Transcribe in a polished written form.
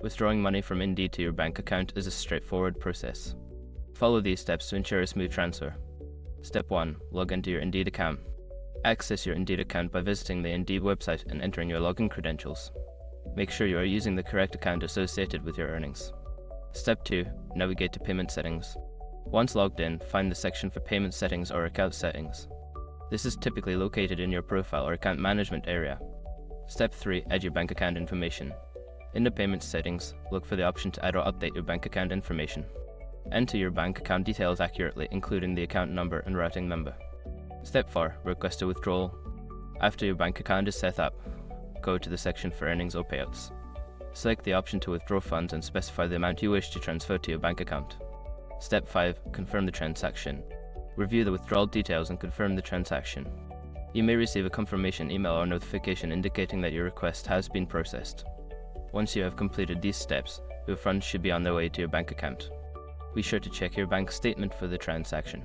Withdrawing money from Indeed to your bank account is a straightforward process. Follow these steps to ensure a smooth transfer. Step 1. Log into your Indeed account. Access your Indeed account by visiting the Indeed website and entering your login credentials. Make sure you are using the correct account associated with your earnings. Step 2. Navigate to Payment Settings. Once logged in, find the section for Payment Settings or Account Settings. This is typically located in your profile or account management area. Step 3. Add your bank account information. In the Payment Settings, look for the option to add or update your bank account information. Enter your bank account details accurately, including the account number and routing number. Step 4. Request a withdrawal. After your bank account is set up, go to the section for Earnings or Payouts. Select the option to withdraw funds and specify the amount you wish to transfer to your bank account. Step 5. Confirm the transaction. Review the withdrawal details and confirm the transaction. You may receive a confirmation email or notification indicating that your request has been processed. Once you have completed these steps, your funds should be on their way to your bank account. Be sure to check your bank statement for the transaction.